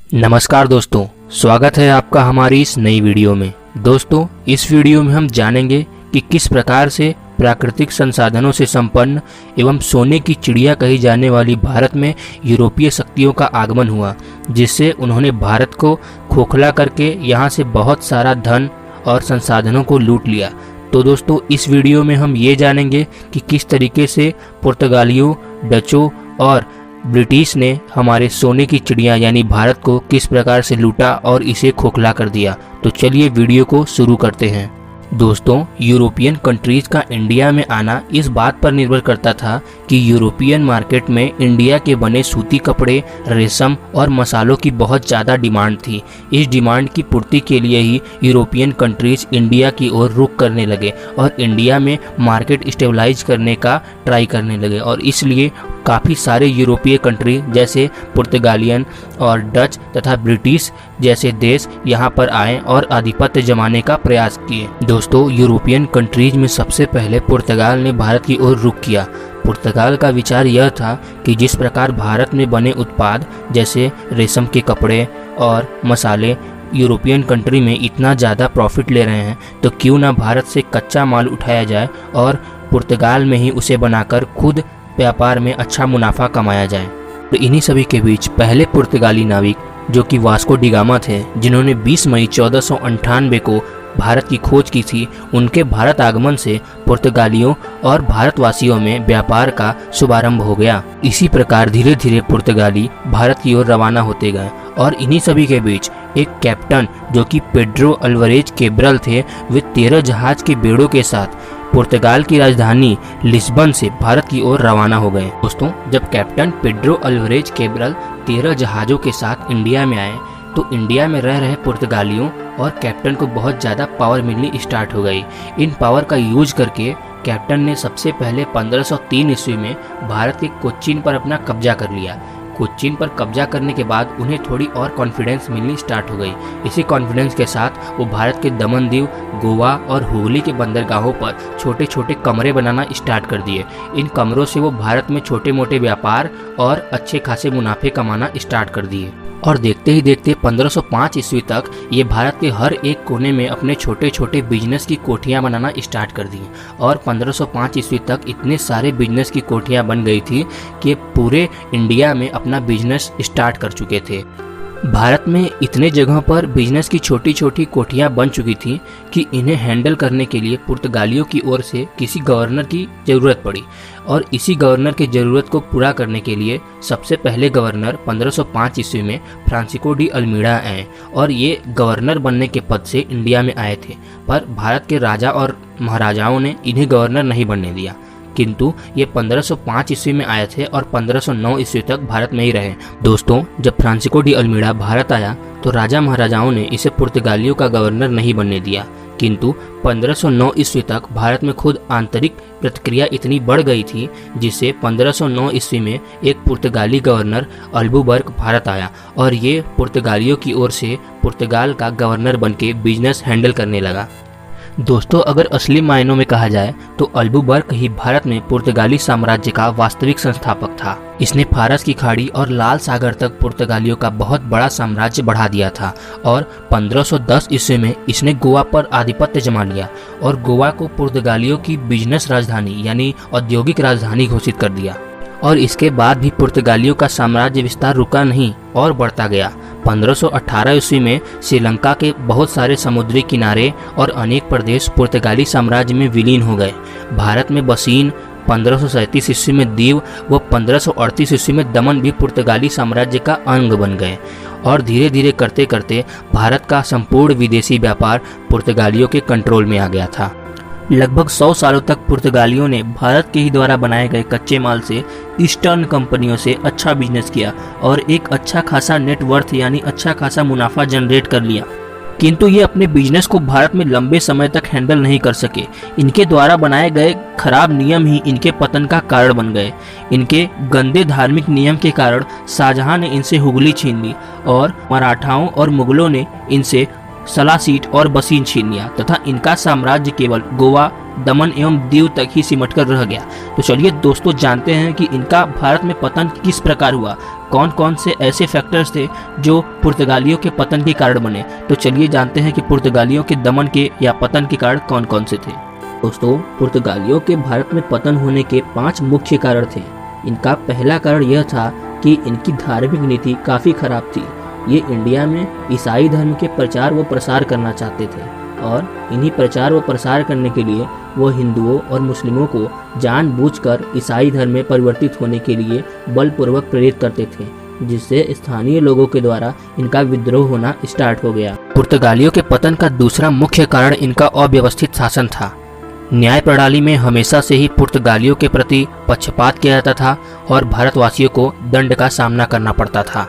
नमस्कार दोस्तों, स्वागत है आपका हमारी इस नई वीडियो में। दोस्तों, इस वीडियो में हम जानेंगे कि किस प्रकार से प्राकृतिक संसाधनों से संपन्न एवं सोने की चिड़िया कही जाने वाली भारत में यूरोपीय शक्तियों का आगमन हुआ, जिससे उन्होंने भारत को खोखला करके यहाँ से बहुत सारा धन और संसाधनों को लूट लिया। तो दोस्तों, इस वीडियो में हम ये जानेंगे कि किस तरीके से पुर्तगालियों, डचों और ब्रिटिश ने हमारे सोने की चिड़िया यानी भारत को किस प्रकार से लूटा और इसे खोखला कर दिया। तो चलिए वीडियो को शुरू करते हैं। दोस्तों, यूरोपियन कंट्रीज का इंडिया में आना इस बात पर निर्भर करता था कि यूरोपियन मार्केट में इंडिया के बने सूती कपड़े, रेशम और मसालों की बहुत ज़्यादा डिमांड थी। इस डिमांड की पूर्ति के लिए ही यूरोपियन कंट्रीज इंडिया की ओर रुख करने लगे और इंडिया में मार्केट स्टेबलाइज करने का ट्राई करने लगे, और इसलिए काफ़ी सारे यूरोपीय कंट्री जैसे पुर्तगालियन और डच तथा ब्रिटिश जैसे देश यहाँ पर आए और आधिपत्य जमाने का प्रयास किए। दोस्तों, यूरोपियन कंट्रीज में सबसे पहले पुर्तगाल ने भारत की ओर रुख किया। पुर्तगाल का विचार यह था कि जिस प्रकार भारत में बने उत्पाद जैसे रेशम के कपड़े और मसाले यूरोपियन कंट्री में इतना ज़्यादा प्रॉफिट ले रहे हैं, तो क्यों ना भारत से कच्चा माल उठाया जाए और पुर्तगाल में ही उसे बनाकर खुद व्यापार में अच्छा मुनाफा कमाया जाए। तो इन्हीं सभी के बीच पहले पुर्तगाली नाविक जो कि वास्को डी गामा थे, जिन्होंने 20 मई 1498 को भारत की खोज की थी, उनके भारत आगमन से पुर्तगालियों और भारतवासियों में व्यापार का शुभारंभ हो गया। इसी प्रकार धीरे धीरे पुर्तगाली भारत की ओर रवाना होते गए और इन्हीं सभी के बीच एक कैप्टन जो कि पेड्रो अल्वारेज केब्रल थे, वे 13 जहाज के बेड़ों के साथ पुर्तगाल की राजधानी लिस्बन से भारत की ओर रवाना हो गए। दोस्तों, जब कैप्टन पेड्रो अल्वारेज केब्रल 13 जहाज़ों के साथ इंडिया में आए, तो इंडिया में रह रहे पुर्तगालियों और कैप्टन को बहुत ज़्यादा पावर मिलनी स्टार्ट हो गई। इन पावर का यूज करके कैप्टन ने सबसे पहले 1503 ईस्वी में भारत के कोच्चिन पर अपना कब्जा कर लिया। कोच्चिन पर कब्जा करने के बाद उन्हें थोड़ी और कॉन्फिडेंस मिलनी स्टार्ट हो गई। इसी कॉन्फिडेंस के साथ वो भारत के दमन दीव, गोवा और हुगली के बंदरगाहों पर छोटे छोटे कमरे बनाना स्टार्ट कर दिए। इन कमरों से वो भारत में छोटे मोटे व्यापार और अच्छे खासे मुनाफे कमाना स्टार्ट कर दिए। और देखते ही देखते 1505 ईस्वी तक ये भारत के हर एक कोने में अपने छोटे छोटे बिजनेस की कोठियाँ बनाना स्टार्ट कर दी। और 1505 ईस्वी तक इतने सारे बिजनेस की कोठियाँ बन गई थी कि पूरे इंडिया में अपना बिजनेस स्टार्ट कर चुके थे। भारत में इतने जगहों पर बिजनेस की छोटी छोटी कोठियाँ बन चुकी थी कि इन्हें हैंडल करने के लिए पुर्तगालियों की ओर से किसी गवर्नर की ज़रूरत पड़ी। और इसी गवर्नर की ज़रूरत को पूरा करने के लिए सबसे पहले गवर्नर 1505 ईस्वी में फ्रांसिस्को डी अल्मीड़ा आए और ये गवर्नर बनने के पद से इंडिया में आए थे। पर भारत के राजा और महाराजाओं ने इन्हें गवर्नर नहीं बनने दिया, किंतु ये 1505 ईस्वी में आए थे और 1509 ईस्वी तक भारत में ही रहे। दोस्तों, जब फ्रांसिस्को डी अल्मीड़ा भारत आया तो राजा महाराजाओं ने इसे पुर्तगालियों का गवर्नर नहीं बनने दिया, किंतु 1509 ईस्वी तक भारत में खुद आंतरिक प्रतिक्रिया इतनी बढ़ गई थी, जिससे 1509 ईस्वी में एक पुर्तगाली गवर्नर अल्बुबर्क भारत आया और ये पुर्तगालियों की ओर से पुर्तगाल का गवर्नर बनके बिजनेस हैंडल करने लगा। दोस्तों, अगर असली मायनों में कहा जाए तो अल्बुबर्क ही भारत में पुर्तगाली साम्राज्य का वास्तविक संस्थापक था। इसने फारस की खाड़ी और लाल सागर तक पुर्तगालियों का बहुत बड़ा साम्राज्य बढ़ा दिया था और 1510 ईस्वी में इसने गोवा पर आधिपत्य जमा लिया और गोवा को पुर्तगालियों की बिजनेस राजधानी यानी औद्योगिक राजधानी घोषित कर दिया। और इसके बाद भी पुर्तगालियों का साम्राज्य विस्तार रुका नहीं और बढ़ता गया। 1518 ईस्वी में श्रीलंका के बहुत सारे समुद्री किनारे और अनेक प्रदेश पुर्तगाली साम्राज्य में विलीन हो गए। भारत में बसीन 1537 ईस्वी में दीव व 1538 ईस्वी में दमन भी पुर्तगाली साम्राज्य का अंग बन गए। और धीरे धीरे करते करते भारत का संपूर्ण विदेशी व्यापार पुर्तगालियों के कंट्रोल में आ गया था। लगभग 100 सालों तक पुर्तगालियों ने भारत के ही द्वारा बनाए गए कच्चे माल से ईस्टर्न कंपनियों से अच्छा बिजनेस किया और एक अच्छा खासा नेटवर्थ यानी अच्छा खासा मुनाफा जनरेट कर लिया, किंतु ये अपने बिजनेस को भारत में लंबे समय तक हैंडल नहीं कर सके। इनके द्वारा बनाए गए खराब नियम ही इनके पतन का कारण बन गए। इनके गंदे धार्मिक नियम के कारण शाहजहां ने इनसे हुगली छीन ली और मराठाओं और मुगलों ने इनसे सलासीट और बसीन छीन लिया तथा इनका साम्राज्य केवल गोवा दमन एवं दीव तक ही सिमट कर रह गया। तो चलिए दोस्तों जानते हैं कि इनका भारत में पतन किस प्रकार हुआ, कौन कौन से ऐसे फैक्टर्स थे जो पुर्तगालियों के पतन के कारण बने। तो चलिए जानते हैं कि पुर्तगालियों के दमन के या पतन के कारण कौन कौन से थे। दोस्तों, पुर्तगालियों के भारत में पतन होने के 5 मुख्य कारण थे। इनका पहला कारण यह था कि इनकी धार्मिक नीति काफ़ी खराब थी। ये इंडिया में ईसाई धर्म के प्रचार व प्रसार करना चाहते थे और इन्हीं प्रचार व प्रसार करने के लिए वो हिंदुओं और मुस्लिमों को जानबूझकर ईसाई धर्म में परिवर्तित होने के लिए बलपूर्वक प्रेरित करते थे, जिससे स्थानीय लोगों के द्वारा इनका विद्रोह होना स्टार्ट हो गया। पुर्तगालियों के पतन का दूसरा मुख्य कारण इनका अव्यवस्थित शासन था। न्याय प्रणाली में हमेशा से ही पुर्तगालियों के प्रति पक्षपात किया जाता था और भारतवासियों को दंड का सामना करना पड़ता था।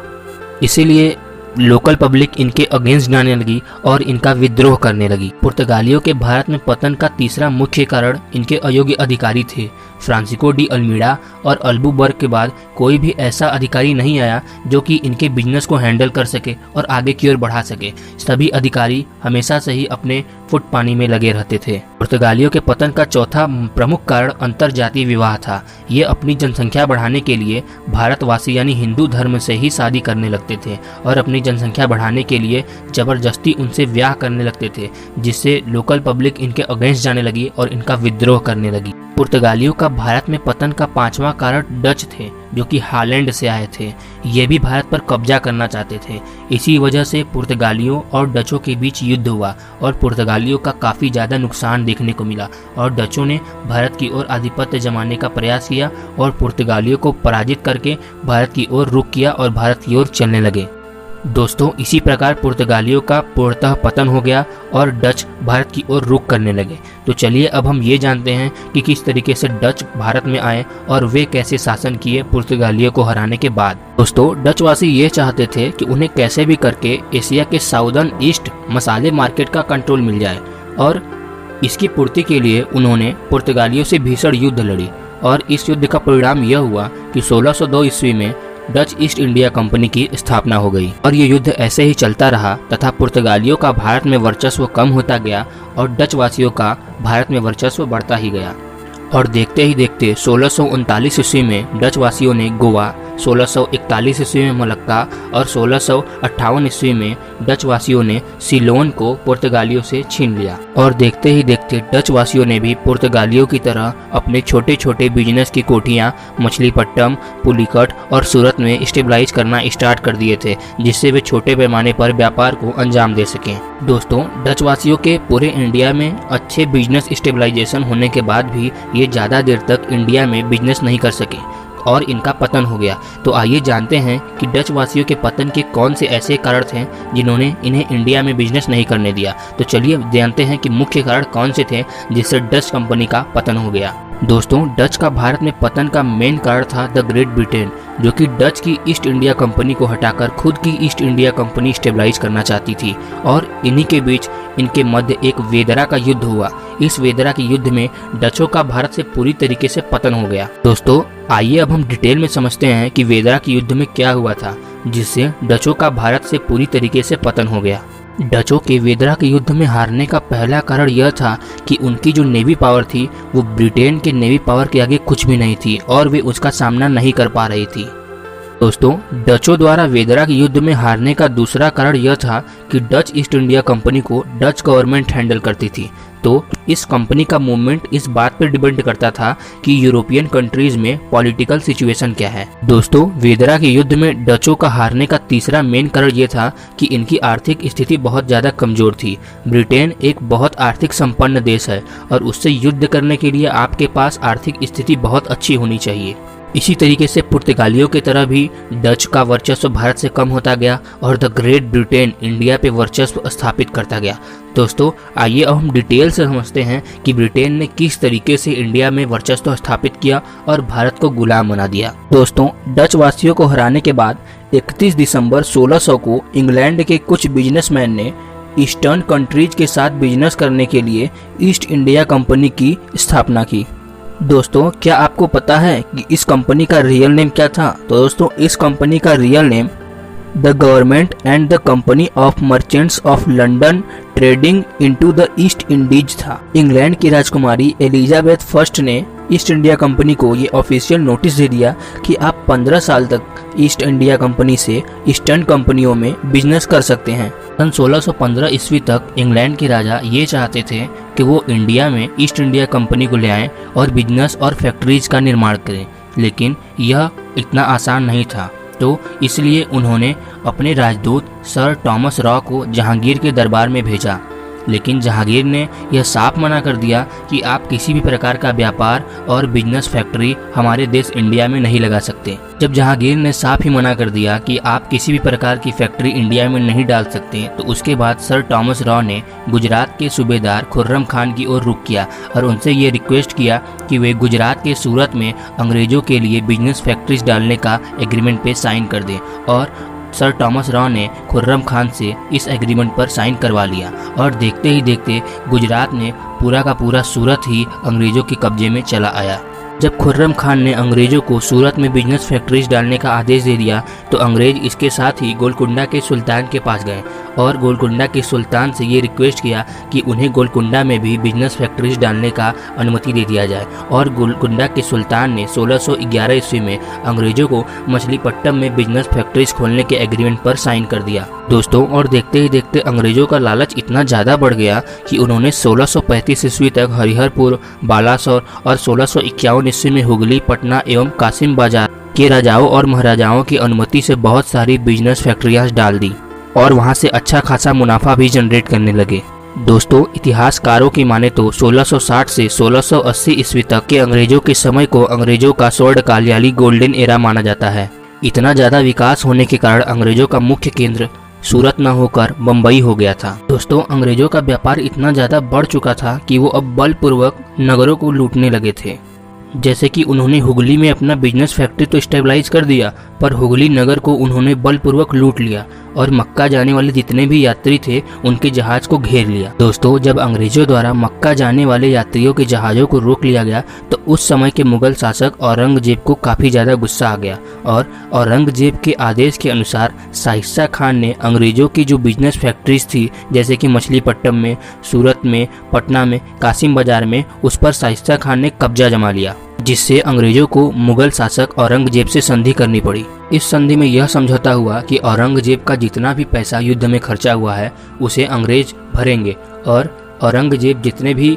इसीलिए लोकल पब्लिक इनके अगेंस्ट जाने लगी और इनका विद्रोह करने लगी। पुर्तगालियों के भारत में पतन का तीसरा मुख्य कारण इनके अयोग्य अधिकारी थे। फ्रांसिस्को डी अल्मीडा और अल्बुबर्ग के बाद कोई भी ऐसा अधिकारी नहीं आया जो कि इनके बिजनेस को हैंडल कर सके और आगे की ओर बढ़ा सके। सभी अधिकारी हमेशा से ही अपने फुट पानी में लगे रहते थे। पुर्तगालियों के पतन का चौथा प्रमुख कारण अंतरजातीय विवाह था। ये अपनी जनसंख्या बढ़ाने के लिए भारतवासी यानी हिंदू धर्म से ही शादी करने लगते थे और अपनी जनसंख्या बढ़ाने के लिए जबरदस्ती उनसे ब्याह करने लगते थे, जिससे लोकल पब्लिक इनके अगेंस्ट जाने लगी और इनका विद्रोह करने लगी। पुर्तगालियों का भारत में पतन का 5वां कारण डच थे, जो कि हॉलैंड से आए थे। ये भी भारत पर कब्जा करना चाहते थे। इसी वजह से पुर्तगालियों और डचों के बीच युद्ध हुआ और पुर्तगालियों का काफ़ी ज़्यादा नुकसान देखने को मिला और डचों ने भारत की ओर आधिपत्य जमाने का प्रयास किया और पुर्तगालियों को पराजित करके भारत की ओर रुख किया और भारत की ओर चलने लगे। दोस्तों, इसी प्रकार पुर्तगालियों का पूर्णतः पतन हो गया और डच भारत की ओर रुख करने लगे। तो चलिए अब हम ये जानते हैं कि किस तरीके से डच भारत में आए और वे कैसे शासन किए पुर्तगालियों को हराने के बाद। दोस्तों, डचवासी ये चाहते थे कि उन्हें कैसे भी करके एशिया के साउदर्न ईस्ट मसाले मार्केट का कंट्रोल मिल जाए और इसकी पूर्ति के लिए उन्होंने पुर्तगालियों से भीषण युद्ध लड़ी और इस युद्ध का परिणाम यह हुआ कि 1602 ईस्वी में डच ईस्ट इंडिया कंपनी की स्थापना हो गई और ये युद्ध ऐसे ही चलता रहा तथा पुर्तगालियों का भारत में वर्चस्व कम होता गया और डच वासियों का भारत में वर्चस्व बढ़ता ही गया। और देखते ही देखते 1639 ईस्वी में डच वासियों ने गोवा, 1641 ईस्वी में मलक्का और 1658 ईस्वी में डच वासियों ने सिलोन को पुर्तगालियों से छीन लिया। और देखते ही देखते डच वासियों ने भी पुर्तगालियों की तरह अपने छोटे छोटे बिजनेस की कोठियाँ मछलीपट्टनम, पुलिकट और सूरत में स्टेबलाइज करना स्टार्ट कर दिए थे, जिससे वे छोटे पैमाने पर व्यापार को अंजाम दे सकें। दोस्तों, डच वासियों के पूरे इंडिया में अच्छे बिजनेस स्टेबलाइजेशन होने के बाद भी ये ज़्यादा देर तक इंडिया में बिजनेस नहीं कर सके और इनका पतन हो गया। तो आइए जानते हैं कि डच वासियों के पतन के कौन से ऐसे कारण थे जिन्होंने इन्हें इंडिया में बिजनेस नहीं करने दिया। तो चलिए जानते हैं कि मुख्य कारण कौन से थे जिससे डच कंपनी का पतन हो गया। दोस्तों, डच का भारत में पतन का मेन कारण था द ग्रेट ब्रिटेन, जो कि डच की ईस्ट इंडिया कंपनी को हटाकर खुद की ईस्ट इंडिया कंपनी स्टेबलाइज करना चाहती थी और इन्हीं के बीच इनके मध्य एक वेदरा का युद्ध हुआ। इस वेदरा के युद्ध में डचों का भारत से पूरी तरीके से पतन हो गया। दोस्तों, आइए अब हम डिटेल में समझते हैं कि वेदरा के युद्ध में क्या हुआ था जिससे डचों का भारत से पूरी तरीके से पतन हो गया। डचों के वेदरा के युद्ध में हारने का पहला कारण यह था कि उनकी जो नेवी पावर थी वो ब्रिटेन के नेवी पावर के आगे कुछ भी नहीं थी और वे उसका सामना नहीं कर पा रही थी। दोस्तों, डचों द्वारा वेदरा के युद्ध में हारने का दूसरा कारण यह था कि डच ईस्ट इंडिया कंपनी को डच गवर्नमेंट हैंडल करती थी। तो इस कंपनी का मूवमेंट इस बात पर डिपेंड करता था कि यूरोपियन कंट्रीज में पॉलिटिकल सिचुएशन क्या है। दोस्तों, वेदरा के युद्ध में डचों का हारने का तीसरा मेन कारण यह था कि इनकी आर्थिक स्थिति बहुत ज़्यादा कमजोर थी। ब्रिटेन एक बहुत आर्थिक संपन्न देश है और उससे युद्ध करने के लिए आपके पास आर्थिक स्थिति बहुत अच्छी होनी चाहिए। इसी तरीके से पुर्तगालियों की तरह भी डच का वर्चस्व भारत से कम होता गया और द ग्रेट ब्रिटेन इंडिया पे वर्चस्व स्थापित करता गया। दोस्तों, आइए अब हम डिटेल से समझते हैं कि ब्रिटेन ने किस तरीके से इंडिया में वर्चस्व स्थापित किया और भारत को गुलाम बना दिया। दोस्तों, डच वासियों को हराने के बाद 31 दिसंबर 1600 को इंग्लैंड के कुछ बिजनेसमैन ने ईस्टर्न कंट्रीज के साथ बिजनेस करने के लिए ईस्ट इंडिया कंपनी की स्थापना की। दोस्तों, क्या आपको पता है कि इस कंपनी का रियल नेम क्या था? तो दोस्तों, इस कंपनी का real name the government and the company of merchants of London trading into the east Indies था। इंग्लैंड की राजकुमारी एलिजाबेथ फर्स्ट ने ईस्ट इंडिया कंपनी को ये ऑफिशियल नोटिस दे दिया कि आप 15 साल तक ईस्ट इंडिया कंपनी से ईस्टर्न कंपनियों में बिजनेस कर सकते हैं। सन 1615 ईस्वी तक इंग्लैंड के राजा ये चाहते थे कि वो इंडिया में ईस्ट इंडिया कंपनी को ले आएं और बिजनेस और फैक्ट्रीज का निर्माण करें, लेकिन यह इतना आसान नहीं था। तो इसलिए उन्होंने अपने राजदूत सर टॉमस रॉ को जहांगीर के दरबार में भेजा, लेकिन जहांगीर ने यह साफ मना कर दिया कि आप किसी भी प्रकार का व्यापार और बिजनेस फैक्ट्री हमारे देश इंडिया में नहीं लगा सकते। जब जहांगीर ने साफ ही मना कर दिया कि आप किसी भी प्रकार की फैक्ट्री इंडिया में नहीं डाल सकते, तो उसके बाद सर टॉमस रॉ ने गुजरात के सूबेदार खुर्रम खान की ओर रुख किया और उनसे ये रिक्वेस्ट किया कि वे गुजरात के सूरत में अंग्रेजों के लिए बिजनेस फैक्ट्रीज डालने का एग्रीमेंट पे साइन कर दें, और सर टॉमस रॉ ने खुर्रम खान से इस एग्रीमेंट पर साइन करवा लिया और देखते ही देखते गुजरात में पूरा का पूरा सूरत ही अंग्रेजों के कब्जे में चला आया। जब खुर्रम खान ने अंग्रेजों को सूरत में बिजनेस फैक्ट्रीज डालने का आदेश दे दिया, तो अंग्रेज इसके साथ ही गोलकुंडा के सुल्तान के पास गए और गोलकुंडा के सुल्तान से ये रिक्वेस्ट किया कि उन्हें गोलकुंडा में भी बिजनेस फैक्ट्रीज डालने का अनुमति दे दिया जाए। और गोलकुंडा के सुल्तान ने 1611 ईस्वी में अंग्रेजों को मछलीपट्टनम में बिजनेस फैक्ट्रीज खोलने के एग्रीमेंट पर साइन कर दिया। दोस्तों, और देखते ही देखते अंग्रेजों का लालच इतना ज़्यादा बढ़ गया कि उन्होंने 1635 ईस्वी तक हरिहरपुर, बालासोर और 1651 ईस्वी में हुगली, पटना एवं कासिम बाजार के राजाओं और महाराजाओं की अनुमति से बहुत सारी बिजनेस फैक्ट्रियां डाल दी और वहां से अच्छा खासा मुनाफा भी जनरेट करने लगे। दोस्तों, इतिहासकारों की माने तो 1660 से 1680 ईस्वी तक के अंग्रेजों के समय को अंग्रेजों का स्वर्णकाल यानी गोल्डन एरा माना जाता है। इतना ज़्यादा विकास होने के कारण अंग्रेजों का मुख्य केंद्र सूरत न होकर बम्बई हो गया था। दोस्तों, अंग्रेजों का व्यापार इतना ज़्यादा बढ़ चुका था कि वो अब बलपूर्वक नगरों को लूटने लगे थे। जैसे कि उन्होंने हुगली में अपना बिजनेस फैक्ट्री तो स्टेबलाइज कर दिया, पर हुगली नगर को उन्होंने बलपूर्वक लूट लिया और मक्का जाने वाले जितने भी यात्री थे उनके जहाज को घेर लिया। दोस्तों, जब अंग्रेजों द्वारा मक्का जाने वाले यात्रियों के जहाज़ों को रोक लिया गया, तो उस समय के मुगल शासक औरंगजेब को काफ़ी ज़्यादा गुस्सा आ गया और औरंगजेब के आदेश के अनुसार शाहिस्ता खान ने अंग्रेजों की जो बिजनेस फैक्ट्रीज थी, जैसे कि मछलीपट्टनम में, सूरत में, पटना में, कासिम बाजार में, उस पर शाहिस्ता खान ने कब्जा जमा लिया, जिससे अंग्रेजों को मुगल शासक औरंगजेब से संधि करनी पड़ी। इस संधि में यह समझौता हुआ कि औरंगजेब का जितना भी पैसा युद्ध में खर्चा हुआ है उसे अंग्रेज भरेंगे और औरंगजेब जितने भी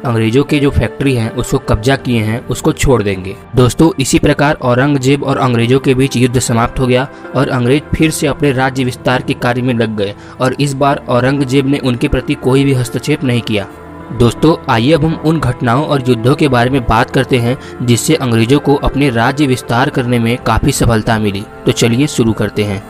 अंग्रेजों के जो फैक्ट्री हैं उसको कब्जा किए हैं उसको छोड़ देंगे। दोस्तों, इसी प्रकार औरंगजेब और अंग्रेजों के बीच युद्ध समाप्त हो गया और अंग्रेज फिर से अपने राज्य विस्तार के कार्य में लग गए और इस बार औरंगजेब ने उनके प्रति कोई भी हस्तक्षेप नहीं किया। दोस्तों, आइए अब हम उन घटनाओं और युद्धों के बारे में बात करते हैं जिससे अंग्रेजों को अपने राज्य विस्तार करने में काफ़ी सफलता मिली। तो चलिए शुरू करते हैं।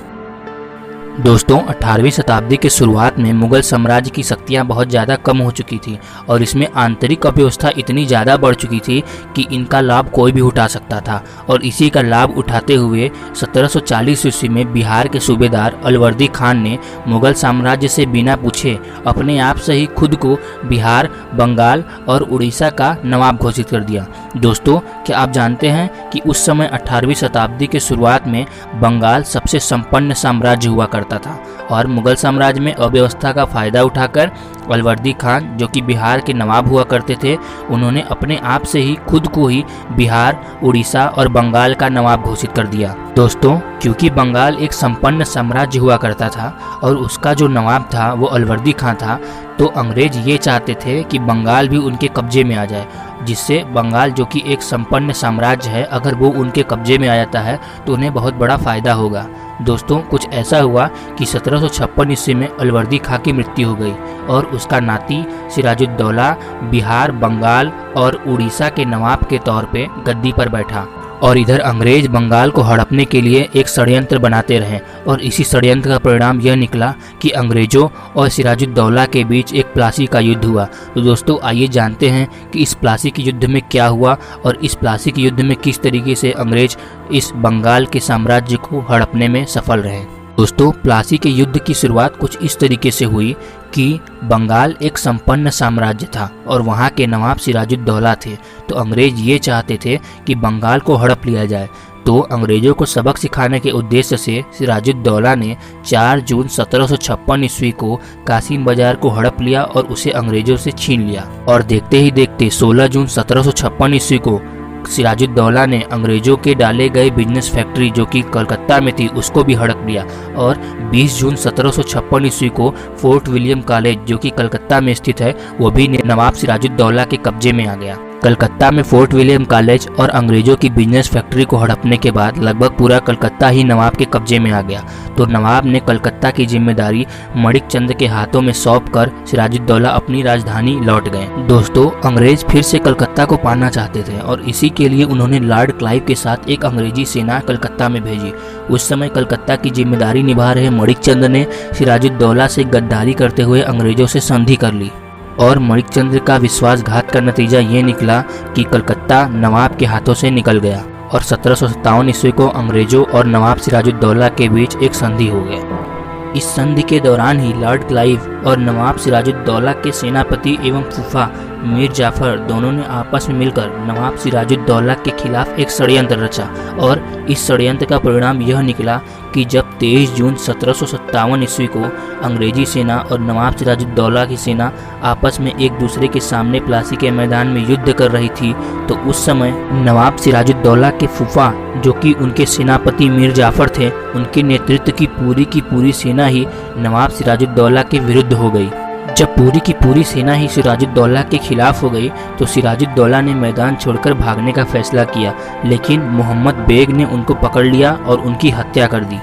दोस्तों, 18वीं शताब्दी के शुरुआत में मुगल साम्राज्य की शक्तियाँ बहुत ज़्यादा कम हो चुकी थी और इसमें आंतरिक अव्यवस्था इतनी ज़्यादा बढ़ चुकी थी कि इनका लाभ कोई भी उठा सकता था और इसी का लाभ उठाते हुए 1740 ईस्वी में बिहार के सूबेदार अलवर्दी खान ने मुगल साम्राज्य से बिना पूछे अपने आप से ही खुद को बिहार, बंगाल और उड़ीसा का नवाब घोषित कर दिया। दोस्तों, क्या आप जानते हैं कि उस समय 18वीं शताब्दी के शुरुआत में बंगाल सबसे संपन्न साम्राज्य हुआ करता था और मुगल साम्राज्य में अव्यवस्था का फायदा उठाकर अलवर्दी खान, जो कि बिहार के नवाब हुआ करते थे, उन्होंने अपने आप से ही खुद को ही बिहार, उड़ीसा और बंगाल का नवाब घोषित कर दिया। दोस्तों, क्योंकि बंगाल एक संपन्न साम्राज्य हुआ करता था और उसका जो नवाब था वो अलवर्दी खान था, तो अंग्रेज ये चाहते थे कि बंगाल भी उनके कब्जे में आ जाए, जिससे बंगाल जो कि एक संपन्न साम्राज्य है, अगर वो उनके कब्जे में आ जाता है तो उन्हें बहुत बड़ा फ़ायदा होगा। दोस्तों, कुछ ऐसा हुआ कि 1756 ईस्वी में अलवर्दी खां की मृत्यु हो गई और उसका नाती सिराजुद्दौला बिहार, बंगाल और उड़ीसा के नवाब के तौर पे गद्दी पर बैठा और इधर अंग्रेज बंगाल को हड़पने के लिए एक षड्यंत्र बनाते रहे और इसी षड्यंत्र का परिणाम यह निकला कि अंग्रेजों और सिराजुद्दौला के बीच एक प्लासी का युद्ध हुआ। तो दोस्तों, आइए जानते हैं कि इस प्लासी के युद्ध में क्या हुआ और इस प्लासी के युद्ध में किस तरीके से अंग्रेज इस बंगाल के साम्राज्य को हड़पने में सफल रहे। दोस्तों, प्लासी के युद्ध की शुरुआत कुछ इस तरीके से हुई कि बंगाल एक संपन्न साम्राज्य था और वहाँ के नवाब सिराजुद्दौला थे, तो अंग्रेज ये चाहते थे कि बंगाल को हड़प लिया जाए। तो अंग्रेजों को सबक सिखाने के उद्देश्य से सिराजुद्दौला ने 4 जून 1756 ईस्वी को कासिम बाजार को हड़प लिया और उसे अंग्रेजों से छीन लिया। और देखते ही देखते 16 जून 1756 ईस्वी को सिराजुद्दौला ने अंग्रेजों के डाले गए बिजनेस फैक्ट्री जो कि कलकत्ता में थी उसको भी हड़प लिया और 20 जून 1756 ईस्वी को फोर्ट विलियम कॉलेज जो कि कलकत्ता में स्थित है वो भी नवाब सिराजुद्दौला के कब्जे में आ गया। कलकत्ता में फोर्ट विलियम कॉलेज और अंग्रेजों की बिजनेस फैक्ट्री को हड़पने के बाद लगभग पूरा कलकत्ता ही नवाब के कब्जे में आ गया। तो नवाब ने कलकत्ता की जिम्मेदारी मणिकचंद के हाथों में सौंप कर सिराजुद्दौला अपनी राजधानी लौट गए। दोस्तों, अंग्रेज फिर से कलकत्ता को पाना चाहते थे और इसी के लिए उन्होंने लॉर्ड क्लाइव के साथ एक अंग्रेजी सेना कलकत्ता में भेजी। उस समय कलकत्ता की जिम्मेदारी निभा रहे मणिकचंद ने सिराजुद्दौला से गद्दारी करते हुए अंग्रेजों से संधि कर ली और मणिकचंद का विश्वासघात का नतीजा ये निकला कि कलकत्ता नवाब के हाथों से निकल गया और 1757 ईस्वी को अंग्रेजों और नवाब सिराजुद्दौला के बीच एक संधि हो गया। इस संधि के दौरान ही लॉर्ड क्लाइव और नवाब सिराजुद्दौला के सेनापति एवं फूफा मीर जाफर दोनों ने आपस में मिलकर नवाब सिराजुद्दौला के खिलाफ एक षड्यंत्र रचा और इस षड्यंत्र का परिणाम यह निकला कि जब 23 जून 1757 ईस्वी को अंग्रेजी सेना और नवाब सिराजुद्दौला की सेना आपस में एक दूसरे के सामने प्लासी के मैदान में युद्ध कर रही थी, तो उस समय नवाब सिराजुद्दौला के फूफा जो कि उनके सेनापति मीर जाफर थे, उनके नेतृत्व की पूरी सेना ही नवाब सिराजुद्दौला के विरुद्ध हो गई। जब पूरी की पूरी सेना ही सिराजुद्दौला के खिलाफ हो गई तो सिराजुद्दौला ने मैदान छोड़कर भागने का फैसला किया, लेकिन मोहम्मद बेग ने उनको पकड़ लिया और उनकी हत्या कर दी।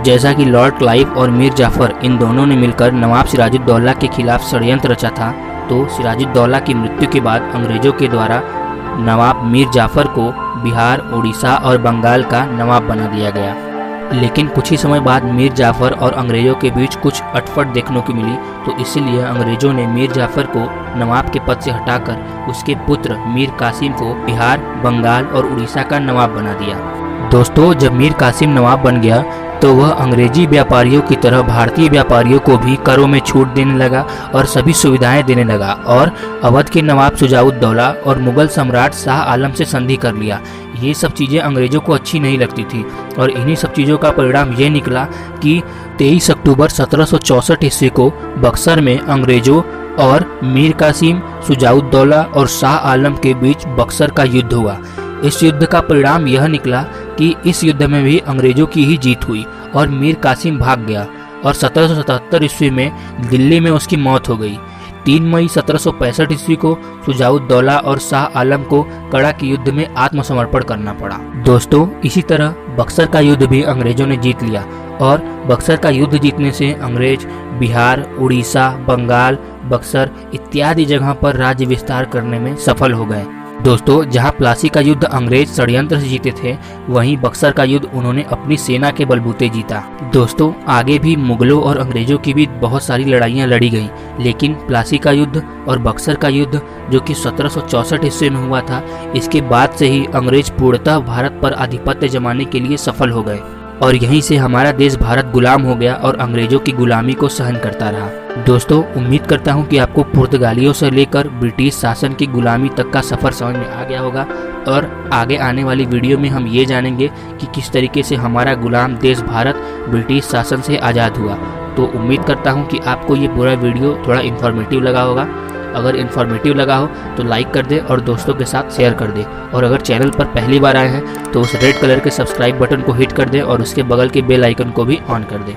जैसा कि लॉर्ड क्लाइव और मीर जाफर इन दोनों ने मिलकर नवाब सिराजुद्दौला के खिलाफ षड्यंत्र रचा था, तो सिराजुद्दौला की मृत्यु के बाद अंग्रेजों के द्वारा नवाब मीर जाफर को बिहार, उड़ीसा और बंगाल का नवाब बना दिया गया। लेकिन कुछ ही समय बाद मीर जाफर और अंग्रेजों के बीच कुछ अटपट देखने को मिली, तो इसलिए अंग्रेजों ने मीर जाफर को नवाब के पद से हटाकर उसके पुत्र मीर कासिम को बिहार, बंगाल और उड़ीसा का नवाब बना दिया। दोस्तों, जब मीर कासिम नवाब बन गया तो वह अंग्रेजी व्यापारियों की तरह भारतीय व्यापारियों को भी करों में छूट देने लगा और सभी सुविधाएं देने लगा और अवध के नवाब शुजाउद्दौला और मुगल सम्राट शाह आलम से संधि कर लिया। ये सब चीज़ें अंग्रेजों को अच्छी नहीं लगती थी और इन्हीं सब चीज़ों का परिणाम ये निकला कि 23 अक्टूबर 1764 ईस्वी को बक्सर में अंग्रेजों और मीर कासिम, शुजाउद्दौला और शाह आलम के बीच बक्सर का युद्ध हुआ। इस युद्ध का परिणाम यह निकला कि इस युद्ध में भी अंग्रेजों की ही जीत हुई और मीर कासिम भाग गया और 1777 ईस्वी में दिल्ली में उसकी मौत हो गई। 3 मई 1765 ईस्वी को शुजाउद्दौला और शाह आलम को कड़ा के युद्ध में आत्मसमर्पण करना पड़ा। दोस्तों, इसी तरह बक्सर का युद्ध भी अंग्रेजों ने जीत लिया और बक्सर का युद्ध जीतने से अंग्रेज बिहार, उड़ीसा, बंगाल, बक्सर इत्यादि जगह पर राज्य विस्तार करने में सफल हो गए। दोस्तों, जहां प्लासी का युद्ध अंग्रेज षड्यंत्र से जीते थे, वहीं बक्सर का युद्ध उन्होंने अपनी सेना के बलबूते जीता। दोस्तों, आगे भी मुगलों और अंग्रेजों की भी बहुत सारी लड़ाइयां लड़ी गईं, लेकिन प्लासी का युद्ध और बक्सर का युद्ध जो कि 1764 ईस्वी में हुआ था, इसके बाद से ही अंग्रेज पूर्णतः भारत पर आधिपत्य जमाने के लिए सफल हो गए और यहीं से हमारा देश भारत गुलाम हो गया और अंग्रेजों की गुलामी को सहन करता रहा। दोस्तों, उम्मीद करता हूं कि आपको पुर्तगालियों से लेकर ब्रिटिश शासन की गुलामी तक का सफ़र समझ में आ गया होगा और आगे आने वाली वीडियो में हम ये जानेंगे कि किस तरीके से हमारा गुलाम देश भारत ब्रिटिश शासन से आज़ाद हुआ। तो उम्मीद करता हूँ कि आपको ये पूरा वीडियो थोड़ा इन्फॉर्मेटिव लगा होगा। अगर इन्फॉर्मेटिव लगा हो तो लाइक कर दे और दोस्तों के साथ शेयर कर दे, और अगर चैनल पर पहली बार आए हैं तो उस रेड कलर के सब्सक्राइब बटन को हिट कर दे और उसके बगल के बेल आइकन को भी ऑन कर दे।